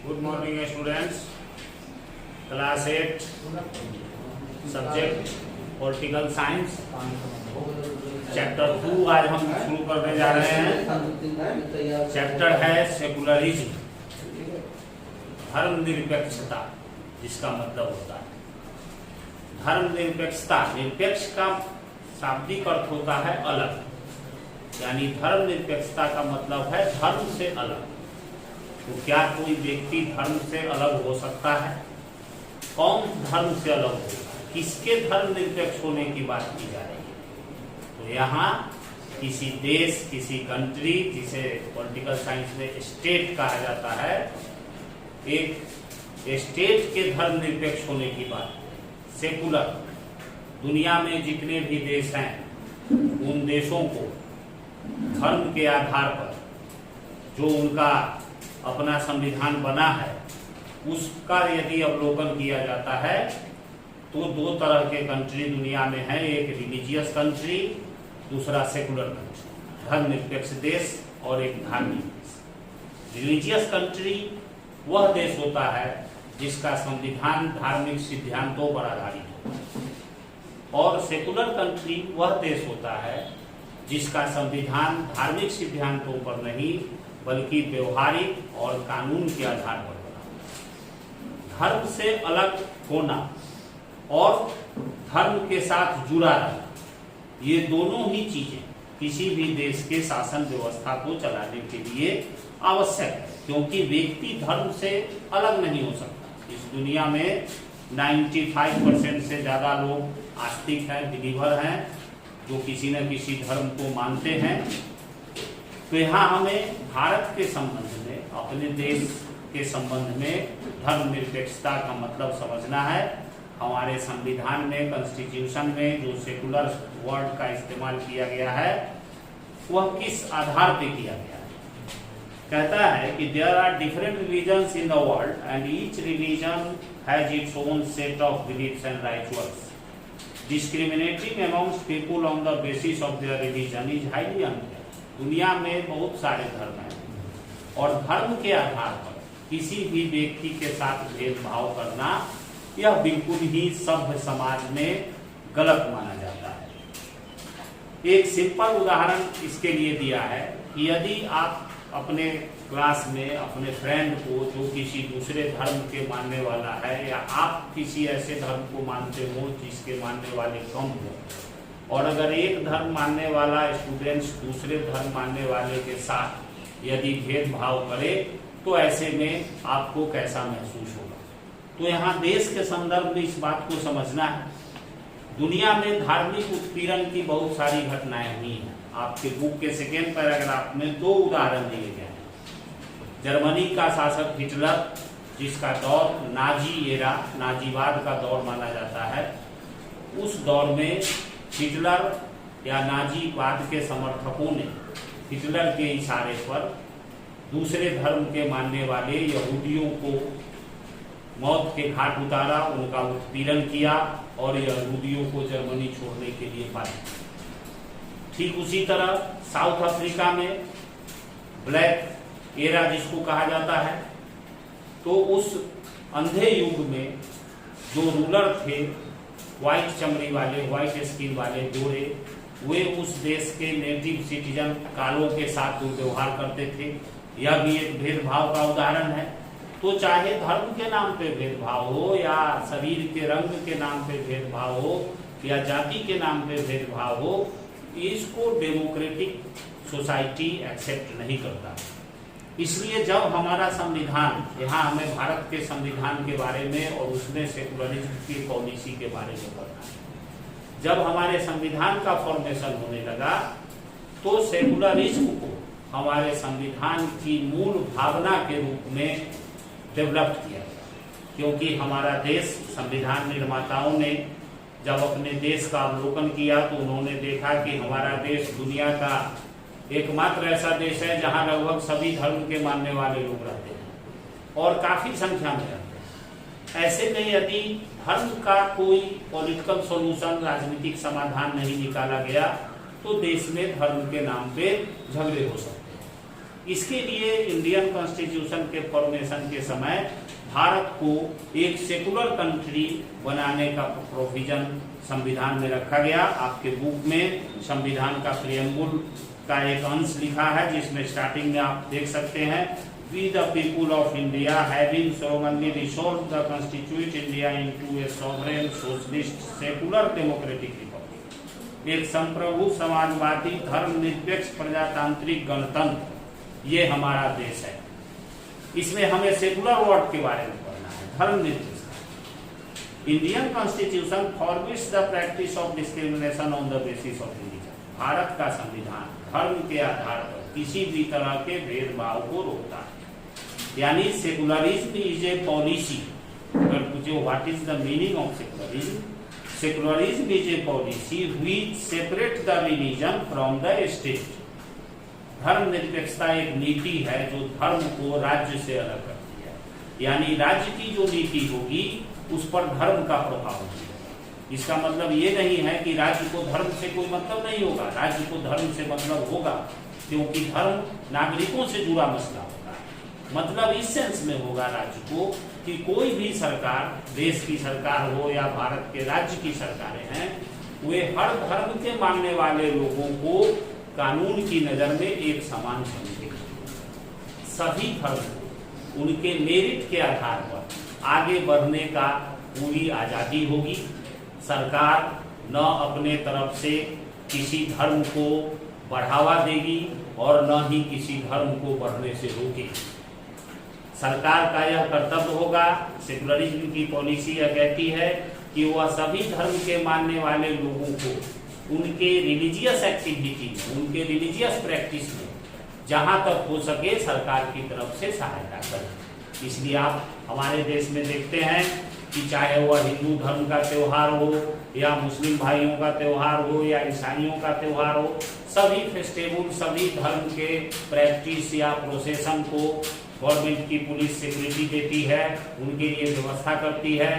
Good morning students. Class 8 subject political science chapter 2 आज हम शुरू करने जा रहे हैं। चैप्टर है सेकुलरिज्म, धर्मनिरपेक्षता, जिसका मतलब होता है धर्मनिरपेक्षता। निरपेक्ष का शाब्दिक अर्थ होता है अलग, यानी धर्मनिरपेक्षता का मतलब है धर्म से अलग। तो क्या कोई व्यक्ति धर्म से अलग हो सकता है? कौन धर्म से अलग होगा? किसके धर्म निरपेक्ष होने की बात की जा रही है? तो यहाँ किसी देश, किसी कंट्री, जिसे पॉलिटिकल साइंस में स्टेट कहा जाता है, एक स्टेट के धर्म निरपेक्ष होने की बात। सेकुलर, दुनिया में जितने भी देश हैं उन देशों को धर्म के आधार पर जो उनका अपना संविधान बना है उसका यदि अवलोकन किया जाता है तो दो तरह के कंट्री दुनिया में है, एक रिलीजियस कंट्री, दूसरा सेकुलर कंट्री, धर्मनिरपेक्ष देश, और एक धार्मिक देश। रिलीजियस कंट्री वह देश होता है जिसका संविधान धार्मिक सिद्धांतों पर आधारित होता है, और सेकुलर कंट्री वह देश होता है जिसका संविधान धार्मिक सिद्धांतों पर नहीं बल्कि व्यवहारिक और कानून के आधार पर बना। धर्म से अलग होना और धर्म के साथ जुड़ा रहना, ये दोनों ही चीजें किसी भी देश के शासन व्यवस्था को चलाने के लिए आवश्यक है, क्योंकि व्यक्ति धर्म से अलग नहीं हो सकता। इस दुनिया में 95% से ज्यादा लोग आस्तिक हैं, बिलीवर हैं, जो किसी न किसी धर्म को मानते हैं। तो यहाँ हमें भारत के संबंध में, अपने देश के संबंध में धर्मनिरपेक्षता का मतलब समझना है। हमारे संविधान में, कॉन्स्टिट्यूशन में जो सेकुलर वर्ड का इस्तेमाल किया गया है वह किस आधार पे किया गया है? कहता है कि there are different religions in the world and each religion has its own set of beliefs and rituals. Discriminating amongst people on the basis of their religion is highly unfair. दुनिया में बहुत सारे धर्म हैं और धर्म के आधार पर किसी भी व्यक्ति के साथ भेदभाव करना यह बिल्कुल ही सभ्य समाज में गलत माना जाता है। एक सिंपल उदाहरण इसके लिए दिया है कि यदि आप अपने क्लास में अपने फ्रेंड को जो किसी दूसरे धर्म के मानने वाला है, या आप किसी ऐसे धर्म को मानते हो जिसके मानने वाले कम हो, और अगर एक धर्म मानने वाला स्टूडेंट्स दूसरे धर्म मानने वाले के साथ यदि भेदभाव करे तो ऐसे में आपको कैसा महसूस होगा? तो यहाँ देश के संदर्भ में इस बात को समझना है। दुनिया में धार्मिक उत्पीड़न की बहुत सारी घटनाएं हुई हैं। आपके बुक के सेकेंड पैराग्राफ में 2 उदाहरण दिए गए हैं। जर्मनी का शासक हिटलर, जिसका दौर नाजी एरा, नाजीवाद का दौर माना जाता है, उस दौर में हिटलर या नाजीवाद के समर्थकों ने हिटलर के इशारे पर दूसरे धर्म के मानने वाले यहूदियों को मौत के घाट उतारा, उनका उत्पीड़न किया और यहूदियों को जर्मनी छोड़ने के लिए बाध्य। ठीक उसी तरह साउथ अफ्रीका में ब्लैक एरा जिसको कहा जाता है, तो उस अंधे युग में जो रूलर थे, व्हाइट चमड़ी वाले, व्हाइट स्किन वाले गोरे, वे उस देश के नेटिव सिटीजन कालों के साथ दुर्व्यवहार करते थे। यह भी एक भेदभाव का उदाहरण है। तो चाहे धर्म के नाम पे भेदभाव हो, या शरीर के रंग के नाम पे भेदभाव हो, या जाति के नाम पे भेदभाव हो, इसको डेमोक्रेटिक सोसाइटी एक्सेप्ट नहीं करता। इसलिए जब हमारा संविधान, यहाँ हमें भारत के संविधान के बारे में और उसमें सेकुलरिज्म की पॉलिसी के बारे में पढ़ना है। जब हमारे संविधान का फॉर्मेशन होने लगा तो सेकुलरिज्म को हमारे संविधान की मूल भावना के रूप में डेवलप किया गया, क्योंकि हमारा देश, संविधान निर्माताओं ने जब अपने देश का अवलोकन किया तो उन्होंने देखा कि हमारा देश दुनिया का एकमात्र ऐसा देश है जहां लगभग सभी धर्म के मानने वाले लोग रहते हैं और काफी संख्या में रहते हैं। ऐसे में यदि धर्म का कोई पॉलिटिकल सॉल्यूशन, राजनीतिक समाधान नहीं निकाला गया तो देश में धर्म के नाम पे झगड़े हो सकते हैं। इसके लिए इंडियन कॉन्स्टिट्यूशन के फॉर्मेशन के समय भारत को एक सेकुलर कंट्री बनाने का प्रोविजन संविधान में रखा गया। आपके बुक में संविधान का प्रियम्बुल का एक अंश लिखा है, जिसमें स्टार्टिंग में आप देख सकते हैं, we the people of India having solemnly resolved the constitute India into a sovereign socialist secular democratic republic, एक संप्रभु समाजवादी धर्मनिरपेक्ष प्रजातांत्रिक गणतंत्र, ये हमारा देश है। इसमें हमें सेकुलर वर्ड के बारे में पढ़ना है, धर्मनिरपेक्ष। Indian constitution forbids the practice of discrimination on the basis of religion, Bharat का संविधान धर्म के आधार पर किसी भी तरह के भेदभाव को रोकता है। यानी सेकुलरिज्म इज ए पॉलिसी। अगर पूछे what is the meaning of secularism, secularism is a policy which separate the religion from the state. धर्मनिरपेक्षता एक नीति है जो धर्म को राज्य से अलग करती है। यानी राज्य की जो नीति होगी उस पर धर्म का प्रभाव होगा। इसका मतलब ये नहीं है कि राज्य को धर्म से कोई मतलब नहीं होगा, राज्य को धर्म से मतलब होगा, क्योंकि धर्म नागरिकों से जुड़ा मसला होगा। मतलब इस सेंस में होगा राज्य को कि कोई भी सरकार, देश की सरकार हो या भारत के राज्य की सरकारें हैं, वे हर धर्म के मानने वाले लोगों को कानून की नजर में एक समान समझेंगे। सभी धर्म को उनके मेरिट के आधार पर आगे बढ़ने का पूरी आजादी होगी। सरकार न अपने तरफ से किसी धर्म को बढ़ावा देगी और न ही किसी धर्म को बढ़ने से रोकेगी। सरकार का यह कर्तव्य होगा, सेकुलरिज्म की पॉलिसी यह कहती है कि वह सभी धर्म के मानने वाले लोगों को उनके रिलीजियस एक्टिविटी में, उनके रिलीजियस प्रैक्टिस में जहां तक हो सके सरकार की तरफ से सहायता करें। इसलिए आप हमारे देश में देखते हैं कि चाहे वह हिंदू धर्म का त्योहार हो या मुस्लिम भाइयों का त्योहार हो या ईसाइयों का त्योहार हो, सभी फेस्टिवल, सभी धर्म के प्रैक्टिस या प्रोसेसन को गवर्नमेंट की पुलिस सिक्योरिटी देती है, उनके लिए व्यवस्था करती है।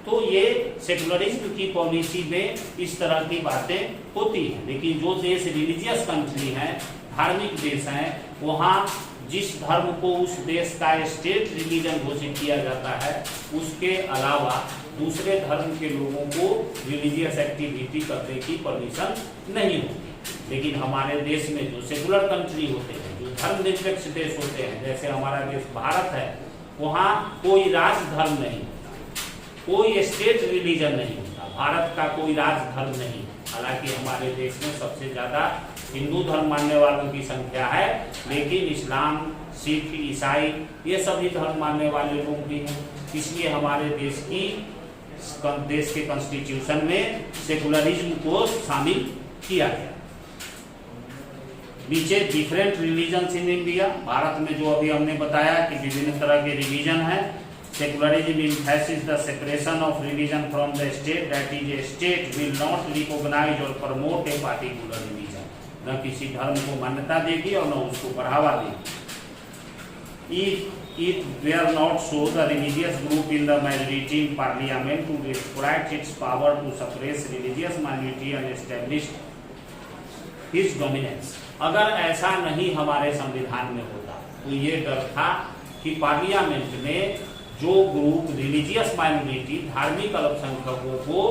तो ये सेकुलरिज्म की पॉलिसी में इस तरह की बातें होती हैं। लेकिन जो देश रिलीजियस कंट्री हैं, धार्मिक देश हैं, वहाँ जिस धर्म को उस देश का स्टेट रिलीजन घोषित किया जाता है, उसके अलावा दूसरे धर्म के लोगों को रिलीजियस एक्टिविटी करने की परमिशन नहीं होती। लेकिन हमारे देश में जो सेकुलर कंट्री होते हैं, जो धर्मनिरपेक्ष देश होते हैं, जैसे हमारा देश भारत है, वहाँ कोई राज धर्म नहीं होता, कोई स्टेट रिलीजन नहीं होता, भारत का कोई राज धर्म नहीं। हालांकि हमारे देश में सबसे ज्यादा हिंदू धर्म मानने वालों की संख्या है, लेकिन इस्लाम, सिख, ईसाई ये सभी धर्म मानने वाले लोग भी हैं। इसलिए हमारे देश के कॉन्स्टिट्यूशन में सेकुलरिज्म को शामिल किया गया। नीचे different religions in India, Bharat में जो अभी हमने बताया कि विभिन्न तरह के रिलीजन है। Secularism emphasizes the separation of religion from the state, that is a state will not recognize or promote a particular religion, न किसी धर्म को मान्यता देगी और न उसको बढ़ावा देगी। It were not so, the religious group in the majority in parliament to exploit its power to suppress religious minority and establish his dominance। अगर ऐसा नहीं हमारे संविधान में होता तो ये डर था कि पार्लियामेंट में जो ग्रुप रिलीजियस माइनॉरिटी, धार्मिक अल्पसंख्यकों को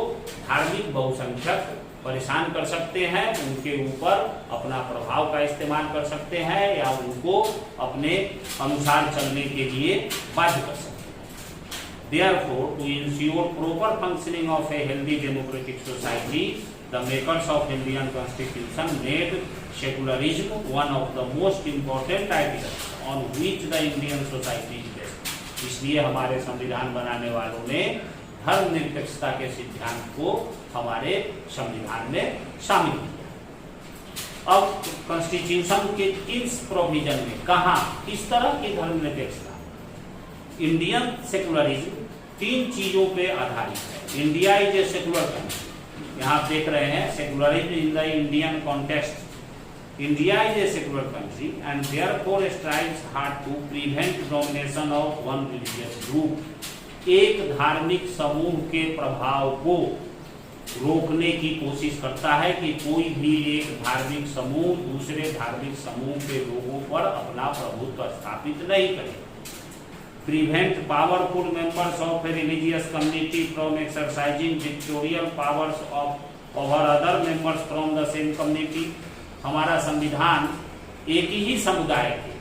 धार्मिक बहुसंख्यक परेशान कर सकते हैं, उनके ऊपर अपना प्रभाव का इस्तेमाल कर सकते हैं या उनको अपने अनुसार चलने के लिए बाध्य कर सकते हैं। Therefore, to ensure proper functioning of a healthy democratic society, the makers of Indian Constitution made secularism one of the most important ideas on which the Indian society is based। इसलिए हमारे संविधान बनाने वालों ने धर्मनिरपेक्षता के सिद्धांत को हमारे संविधान में शामिल किया। अब कॉन्स्टिट्यूशन के इस प्रोविजन में कहा किस तरह की धर्मनिरपेक्षता? इंडियन सेकुलरिज्म 3 चीजों पे आधारित है। India is a secular country, यहाँ आप देख रहे हैं secularism in the Indian context. India is a secular country and therefore strives hard to prevent domination of one religious group। एक धार्मिक समूह के प्रभाव को रोकने की कोशिश करता है कि कोई भी एक धार्मिक समूह दूसरे धार्मिक समूह के लोगों पर अपना प्रभुत्व स्थापित नहीं करे। Prevent powerful members of a religious community from exercising dictatorial powers of over other members from the same community. हमारा संविधान एक ही समुदाय के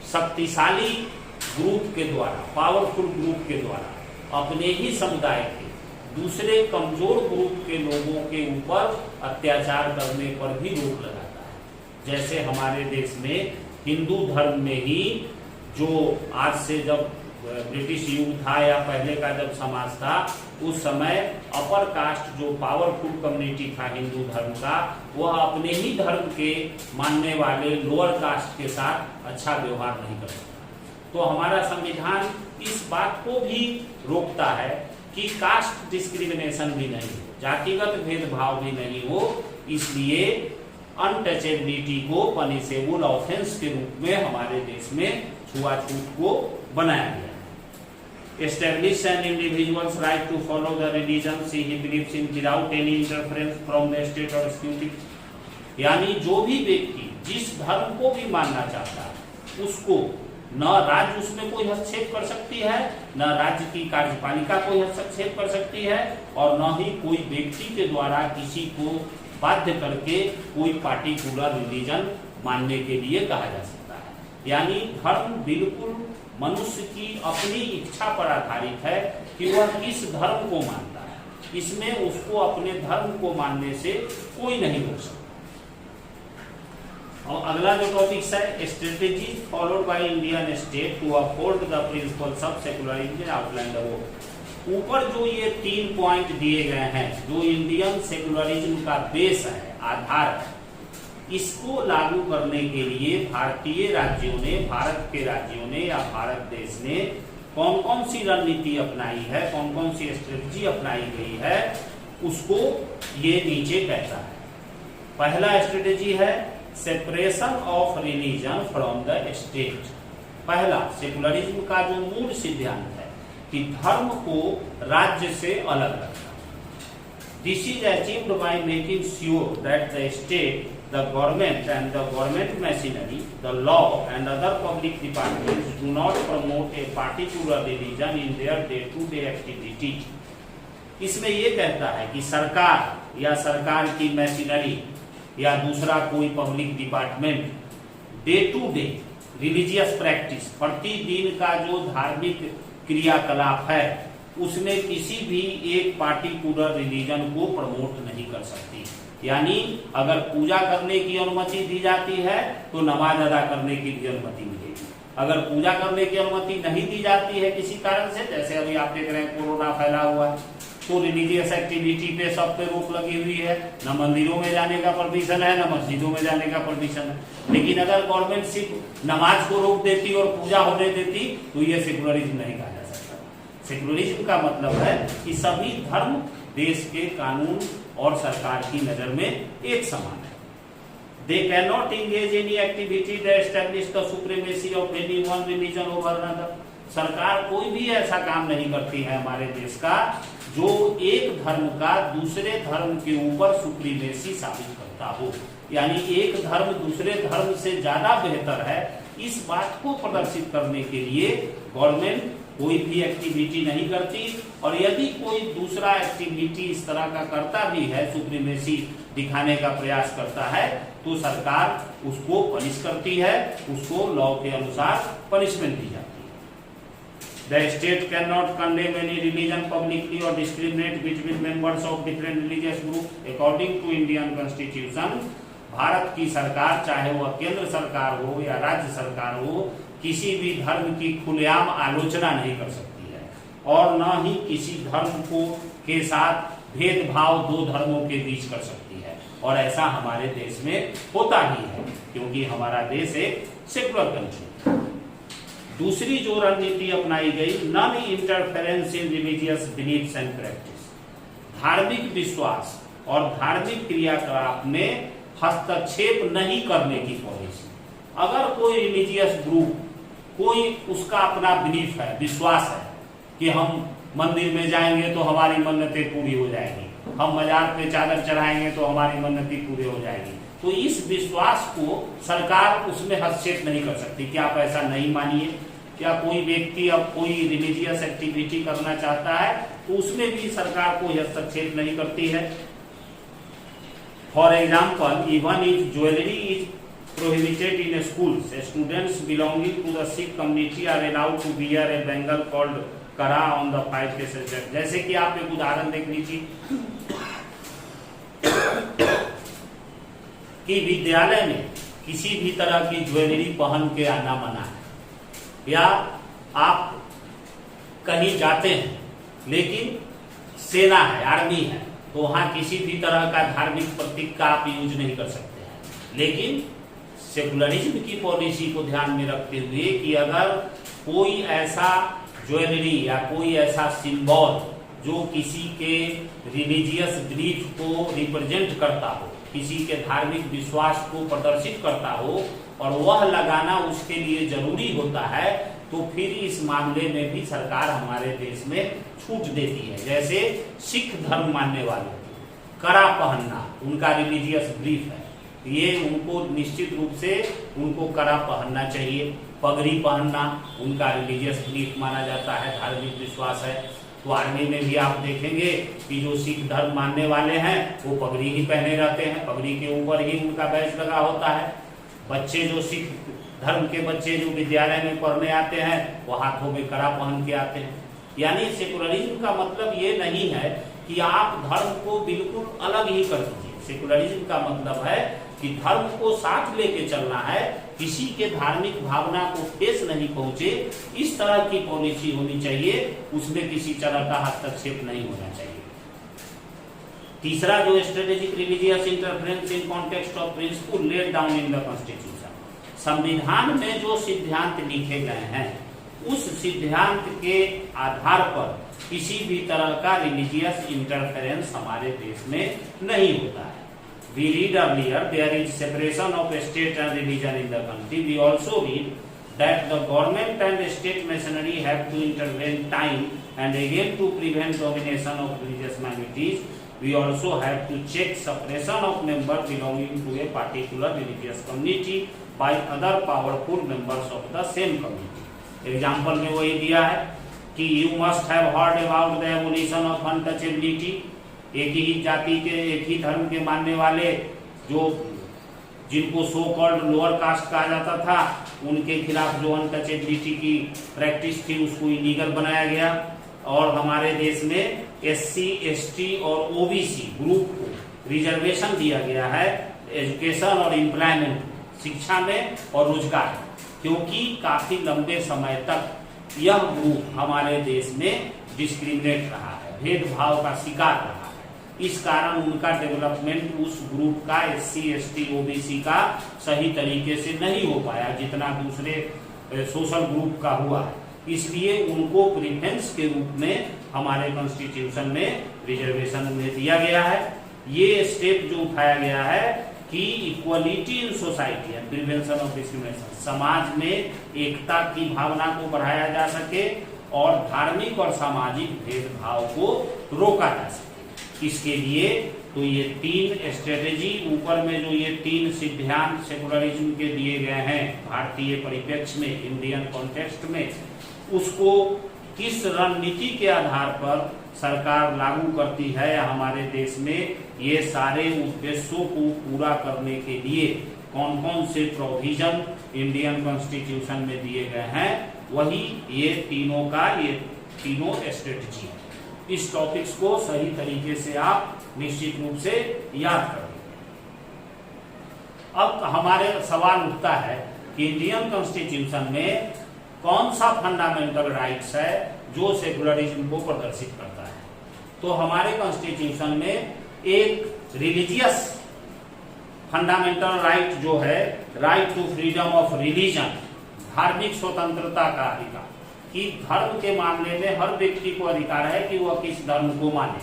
शक्तिशाली ग्रुप के द्वारा, पावरफुल ग्रुप के द्वारा अपने ही समुदाय के दूसरे कमजोर ग्रुप के लोगों के ऊपर अत्याचार करने पर भी रोक लगाता है। जैसे हमारे देश में हिंदू धर्म में ही जो आज से जब ब्रिटिश युग था या पहले का जब समाज था, उस समय अपर कास्ट जो पावरफुल कम्युनिटी था हिंदू धर्म का, वह अपने ही धर्म के मानने वाले लोअर कास्ट के साथ अच्छा व्यवहार नहीं कर सकता। तो हमारा संविधान इस बात को भी रोकता है कि कास्ट डिस्क्रिमिनेशन भी नहीं हो, जातिगत भेदभाव भी नहीं हो, इसलिए अनटचेबिलिटी को पनिशेबल ऑफेंस के रूप में हमारे देश में छुआछूत को बनाया गया है। Establish an individuals right to follow the religion he believes in without any interference from the state और एक्जीक्यूटिव। यानी जो भी व्यक्ति जिस धर्म को भी मानना चाहता है उसको न राज्य उसमें कोई हस्तक्षेप कर सकती है, न राज्य की कार्यपालिका कोई हस्तक्षेप कर सकती है, और न ही कोई व्यक्ति के द्वारा किसी को बाध्य करके कोई पार्टिकुलर रिलीजन मानने के लिए कहा जा सकता है। यानी धर्म बिल्कुल मनुष्य की अपनी इच्छा पर आधारित है कि वह किस धर्म को मानता है, इसमें उसको अपने धर्म को मानने से कोई नहीं रोक सकता। और अगला जो टॉपिक है, strategy followed by Indian state to uphold the principles of secularism outline the. ऊपर जो ये 3 पॉइंट दिए गए हैं, जो इंडियन सेकुलरिज्म का बेस है, आधार है, इसको लागू करने के लिए भारतीय राज्यों ने, भारत के राज्यों ने या भारत देश ने कौन कौन सी रणनीति अपनाई है, कौन कौन सी स्ट्रेटेजी अपनाई गई है, उसको ये नीचे कहता है। पहला स्ट्रेटेजी है separation of religion from the state. पहला, सेकुलरिज्म का जो मूल सिद्धांत है कि धर्म को राज्य से अलग रखना। This is achieved by making sure that the state, the government and the government machinery, the law and other public departments do not promote a particular religion in their day to day activities. इसमें यह कहता है कि सरकार या सरकार की machinery या दूसरा कोई public department day to day religious practice, प्रतिदिन का जो धार्मिक क्रियाकलाप है, उसमें किसी भी एक पार्टिकुलर रिलीजन को प्रमोट नहीं कर सकती। यानी अगर पूजा करने की अनुमति दी जाती है तो नमाज अदा करने की भी अनुमति मिलेगी। अगर पूजा करने की अनुमति नहीं दी जाती है किसी कारण से, जैसे अभी आप देख रहे हैं कोरोना फैला हुआ है, तो रिलीजियस एक्टिविटी पे सब पे रोक लगी हुई है, न मंदिरों में जाने का परमिशन है, न मस्जिदों में जाने का परमिशन है। लेकिन अगर गवर्नमेंट सिर्फ नमाज को रोक देती और पूजा होने देती तो ये सेकुलरिज्म नहीं कहा जा सकता। सेकुलरिज्म का मतलब है कि सभी धर्म देश के कानून और सरकार की नजर में एक समान है। They cannot engage any activity that establish the supremacy of any one religion over another। सरकार कोई भी ऐसा काम नहीं करती है हमारे देश का जो एक धर्म का दूसरे धर्म के ऊपर सुप्रीमेसी साबित करता हो। यानी एक धर्म दूसरे धर्म से ज्यादा बेहतर है, इस बात को प्रदर्शित करने के लिए गवर्नमेंट कोई भी एक्टिविटी नहीं करती, और यदि कोई दूसरा एक्टिविटी इस तरह का करता भी है, सुप्रीमेसी दिखाने का प्रयास करता है, तो सरकार उसको पनिश करती है, उसको लॉ के अनुसार पनिशमेंट दी जाती है। The state cannot condemn any religion publicly or discriminate between members of different religious groups. According to Indian Constitution, Bharat की सरकार, चाहे वह केंद्र सरकार हो या राज्य सरकार हो, किसी भी धर्म की खुलेआम आलोचना नहीं कर सकती है, और न ही किसी धर्म को के साथ भेदभाव दो धर्मों के बीच कर सकती है। और ऐसा हमारे देश में होता ही है, क्योंकि हमारा देश एक सेकुलर कंट्री। दूसरी जो रणनीति अपनाई गई, non interference in religious beliefs and practice. धार्मिक विश्वास और धार्मिक क्रियाकलाप में हस्तक्षेप नहीं करने की पॉलिसी। अगर कोई रिलीजियस ग्रुप, कोई उसका अपना बिलीफ है, विश्वास है कि हम मंदिर में जाएंगे तो हमारी मन्नतें पूरी हो जाएंगी, हम मजार पे चादर चढ़ाएंगे तो हमारी मन्नती पूरी हो जाएगी। तो इस विश्वास को सरकार उसमें हस्तक्षेप नहीं कर सकती कि आप ऐसा नहीं मानिए। क्या कोई व्यक्ति अब कोई रिलीजियस एक्टिविटी करना चाहता है तो उसमें भी सरकार कोई हस्तक्षेप नहीं करती है। For example, even if jewellery is prohibited in schools, students belonging to the Sikh community are allowed to wear a bangle called kara on the 5 cases। जैसे कि आप एक उदाहरण देख लीजिए कि विद्यालय में किसी भी तरह की ज्वेलरी पहन के आना मना है, या आप कहीं जाते हैं लेकिन सेना है, आर्मी है, तो वहां किसी भी तरह का धार्मिक प्रतीक का आप यूज नहीं कर सकते हैं। लेकिन सेकुलरिज्म की पॉलिसी को ध्यान में रखते हुए कि अगर कोई ऐसा ज्वेलरी या कोई ऐसा सिंबल जो किसी के रिलीजियस बिलीफ को रिप्रेजेंट करता हो, किसी के धार्मिक विश्वास को प्रदर्शित करता हो और वह लगाना उसके लिए जरूरी होता है, तो फिर इस मामले में भी सरकार हमारे देश में छूट देती है। जैसे सिख धर्म मानने वालों कड़ा पहनना उनका रिलीजियस बिलीफ है, ये उनको निश्चित रूप से उनको कड़ा पहनना चाहिए। पगड़ी पहनना उनका रिलीजियस बिलीफ माना जाता है, धार्मिक विश्वास है। तो आर्मी में भी आप देखेंगे कि जो सिख धर्म मानने वाले हैं वो पगड़ी ही पहने रहते हैं, पगड़ी के ऊपर ही उनका बैच लगा होता है। बच्चे जो सिख धर्म के बच्चे जो विद्यालय में पढ़ने आते हैं वो हाथों में कड़ा पहन के आते हैं। यानी सेकुलरिज्म का मतलब ये नहीं है कि आप धर्म को बिल्कुल अलग ही कर दीजिए। सेकुलरिज्म का मतलब है कि धर्म को साथ लेके चलना है, किसी के धार्मिक भावना को ठेस नहीं पहुंचे, इस तरह की पॉलिसी होनी चाहिए, उसमें किसी तरह का हस्तक्षेप नहीं होना चाहिए। तीसरा जो strategic religious interference in context of principle laid down in the constitution, संविधान में जो सिद्धांत लिखे गए हैं उस सिद्धांत के आधार पर किसी भी तरह का रिलीजियस इंटरफेरेंस हमारे देश में नहीं होता है। We read earlier there is separation of state and religion in the country. We also read that the government and state machinery have to intervene time and again to prevent domination of religious minorities. We also have to check suppression of members belonging to a particular religious community by other powerful members of the same community. Example में वही दिया है कि you must have heard about the abolition of untouchability. एक ही जाति के, एक ही धर्म के मानने वाले जो जिनको सो कॉल्ड लोअर कास्ट कहा जाता था, उनके खिलाफ जो अनटचेबिलिटी की प्रैक्टिस थी उसको इलीगल बनाया गया। और हमारे देश में SC, ST और OBC ग्रुप को रिजर्वेशन दिया गया है एजुकेशन और एम्प्लॉयमेंट, शिक्षा में और रोजगार, क्योंकि काफी लंबे समय तक यह ग्रुप हमारे देश में डिस्क्रिमिनेट रहा है, भेदभाव का शिकार रहा है। इस कारण उनका डेवलपमेंट उस ग्रुप का SC, ST, OBC का सही तरीके से नहीं हो पाया जितना दूसरे सोशल ग्रुप का हुआ है। इसलिए उनको प्रेफरेंस के रूप में हमारे कॉन्स्टिट्यूशन में रिजर्वेशन में दिया गया है। ये स्टेप जो उठाया गया है कि equality in society and prevention of discrimination, समाज में एकता की भावना को बढ़ाया जा सके और धार्मिक और सामाजिक भेदभाव को रोका जा सके। इसके लिए तो ये 3 स्ट्रेटेजी, ऊपर में जो ये 3 सिद्धांत सेकुलरिज्म के दिए गए हैं भारतीय परिप्रेक्ष्य में, इंडियन कॉन्टेक्स्ट में, उसको किस रणनीति के आधार पर सरकार लागू करती है हमारे देश में, ये सारे उद्देश्यों को पूरा करने के लिए कौन कौन से प्रोविजन इंडियन कॉन्स्टिट्यूशन में दिए गए हैं, वही ये तीनों स्ट्रेटेजी है। इस टॉपिक्स को सही तरीके से आप निश्चित रूप से याद करें। अब हमारे सवाल उठता है कि इंडियन कॉन्स्टिट्यूशन में कौन सा फंडामेंटल राइट्स है जो सेकुलरिज्म को प्रदर्शित करता है। तो हमारे कॉन्स्टिट्यूशन में एक रिलीजियस फंडामेंटल राइट जो है, right to freedom of religion, धार्मिक स्वतंत्रता का अधिकार, कि धर्म के मामले में हर व्यक्ति को अधिकार है कि वह किस धर्म को माने।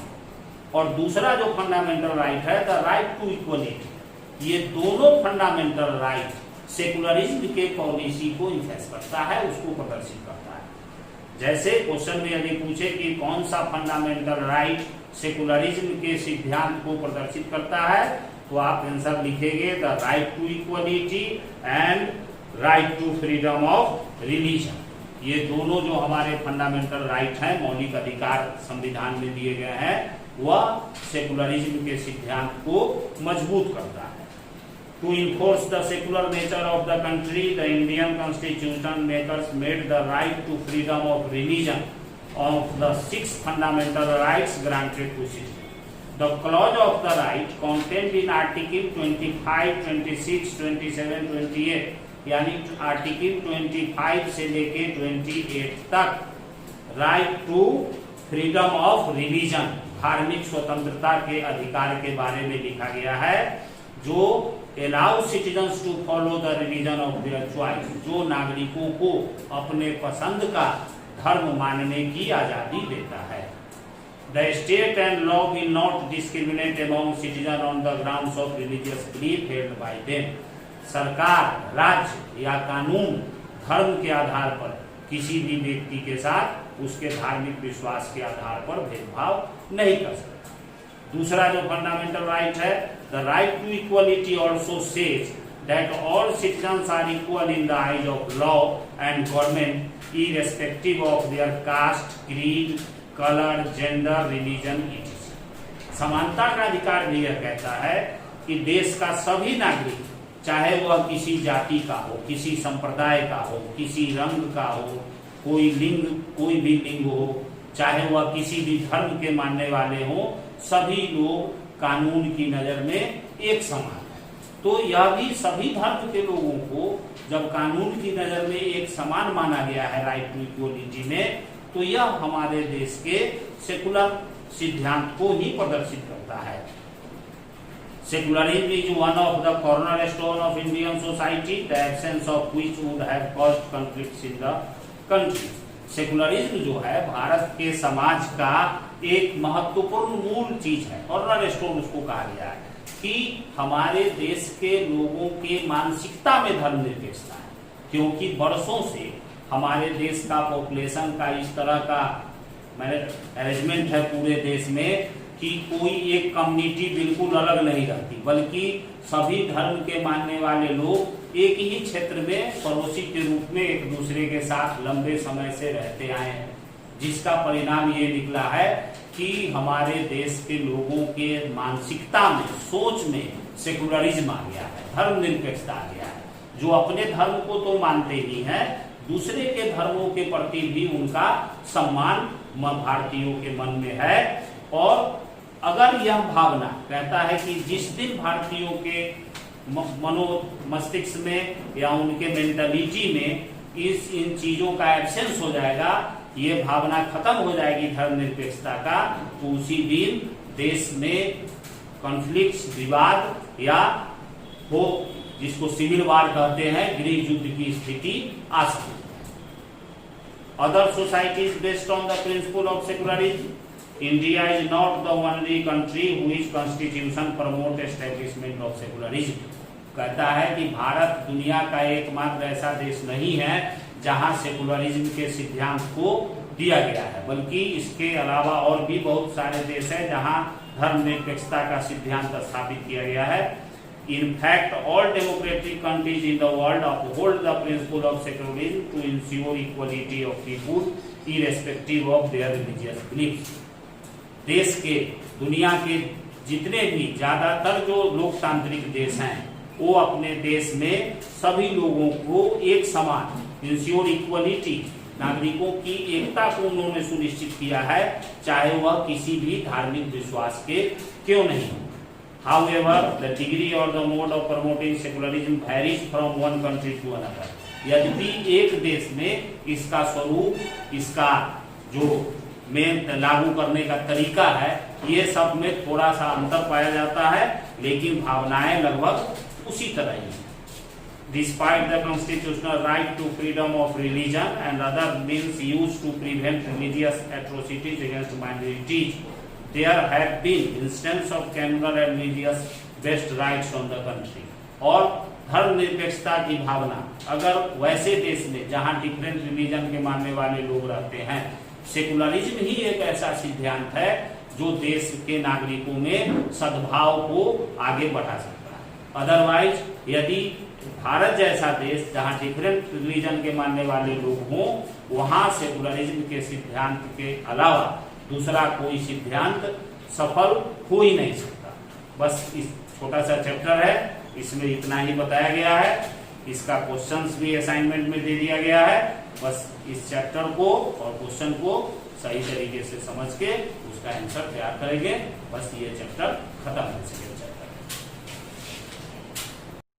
और दूसरा जो फंडामेंटल राइट है, द राइट टू इक्वलिटी। ये दोनों फंडामेंटल राइट सेकुलरिज्म के पॉलिसी को इन्फेस करता है, उसको प्रदर्शित करता है। जैसे क्वेश्चन में यदि पूछे कि कौन सा फंडामेंटल राइट सेकुलरिज्म के सिद्धांत को प्रदर्शित करता है, तो आप आंसर लिखेंगे the right to equality and right to freedom of religion. ये दोनों जो हमारे फंडामेंटल राइट हैं, मौलिक अधिकार संविधान में दिए गए हैं, वह सेकुलरिज्म के सिद्धांत को मजबूत करता है। To enforce the secular nature of the country, the Indian constitution makers made the right to freedom of religion of the 6 fundamental rights granted to citizen. The clause of the right contained in Article 25, 26, 27, 28, यानी article 25 से लेके 28 तक right to freedom of religion, धार्मिक स्वतंत्रता के अधिकार के बारे में लिखा गया है, जो allow citizens to follow the religion of their choice, जो नागरिकों को अपने पसंद का धर्म मानने की आजादी देता है। The state and law will not discriminate among citizens on the grounds of religious belief held by them. सरकार, राज्य या कानून धर्म के आधार पर किसी भी व्यक्ति के साथ उसके धार्मिक विश्वास के आधार पर भेदभाव नहीं कर सकता। दूसरा जो फंडामेंटल राइट है, the right to equality also says that all citizens are equal in the eyes of law and government irrespective of their caste, creed, colour, gender, religion etc. समानता का अधिकार भी यह कहता है कि देश का सभी नागरिक, चाहे वह किसी जाति का हो, किसी संप्रदाय का हो, किसी रंग का हो, कोई भी लिंग हो, चाहे वह किसी भी धर्म के मानने वाले हो, सभी लोग कानून की नजर में एक समान है। तो यह भी सभी धर्म के लोगों को जब कानून की नजर में एक समान माना गया है राइट टू इक्वलिटी में, तो यह हमारे देश के सेकुलर सिद्धांत को ही प्रदर्शित करता है। Secularism is one of the cornerstone of Indian society, the absence of which would have caused conflicts in the country. Secularism जो है भारत के समाज का एक महत्वपूर्ण मूल चीज है, कॉर्नरस्टोन उसको कहा गया है, कि हमारे देश के लोगों के मानसिकता में धर्मनिरपेक्षता है, क्योंकि वर्षों से हमारे देश का पॉपुलेशन का इस तरह का अरेंजमेंट है पूरे देश में कि कोई एक कम्युनिटी बिल्कुल अलग नहीं रहती, बल्कि सभी धर्म के मानने वाले लोग एक ही क्षेत्र में पड़ोसी के रूप में एक दूसरे के साथ लंबे समय से रहते आए हैं, जिसका परिणाम ये निकला है कि हमारे देश के लोगों के मानसिकता में, सोच में सेकुलरिज्म आ गया है, धर्मनिरपेक्षता आ गया है, जो अपने धर्म को तो मानते ही हैं, दूसरे के धर्मों के प्रति भी उनका सम्मान भारतीयों के मन में है। और अगर यह भावना कहता है कि जिस दिन भारतीयों के मस्तिष्क में या उनके मेंटालिटी में इन चीजों का एब्सेंस हो जाएगा, ये भावना खत्म हो जाएगी धर्मनिरपेक्षता का, तो उसी दिन देश में कॉन्फ्लिक्ट, विवाद या हो जिसको सिविल वार कहते हैं, गृह युद्ध की स्थिति आ सकती है। Other societies based on the principle of secularism, India is not the only country which constitution promote establishment of secularism. कहता है कि भारत दुनिया का एकमात्र ऐसा देश नहीं है जहां सेकुलरिज्म के सिद्धांत को दिया गया है, बल्कि इसके अलावा और भी बहुत सारे देश हैं जहां धर्मनिरपेक्षता का सिद्धांत स्थापित किया गया है। In fact, all democratic countries in the world uphold the principle of secularism to ensure equality of people, irrespective of their religious beliefs. देश के, दुनिया के जितने भी ज्यादातर जो लोकतांत्रिक देश हैं, वो अपने देश में सभी लोगों को एक समान, इंश्योर इक्वलिटी, नागरिकों की एकता को उन्होंने सुनिश्चित किया है, चाहे वह किसी भी धार्मिक विश्वास के क्यों नहीं हो। However, the degree or the mode of promoting secularism varies from one country to another. यद्यपि एक देश में इसका स्वरूप, इसका जो में लागू करने का तरीका है, ये सब में थोड़ा सा अंतर पाया जाता है, लेकिन भावनाएं लगभग उसी तरह ही हैं। Despite the constitutional right to freedom of religion and other means used to prevent religious atrocities against minorities, there have been instances of communal and religious based rights on the country. और धर्मनिरपेक्षता की भावना, अगर वैसे देश में जहां different religion के मानने वाले लोग रहते हैं, सेकुलरिज्म ही एक ऐसा सिद्धांत है जो देश के नागरिकों में सद्भाव को आगे बढ़ा सकता है। अदरवाइज यदि भारत जैसा देश जहां डिफरेंट रिलीजन के मानने वाले लोग हों, वहां सेकुलरिज्म के सिद्धांत के अलावा दूसरा कोई सिद्धांत सफल हो ही नहीं सकता। बस इस छोटा सा चैप्टर है, इसमें इतना ही बताया गया है। इसका क्वेश्चंस भी असाइनमेंट में दे दिया गया है। बस इस चैप्टर को और क्वेश्चन को सही तरीके से समझ के उसका आंसर तैयार करेंगे, बस ये चैप्टर खत्म हो सके चैप्टर।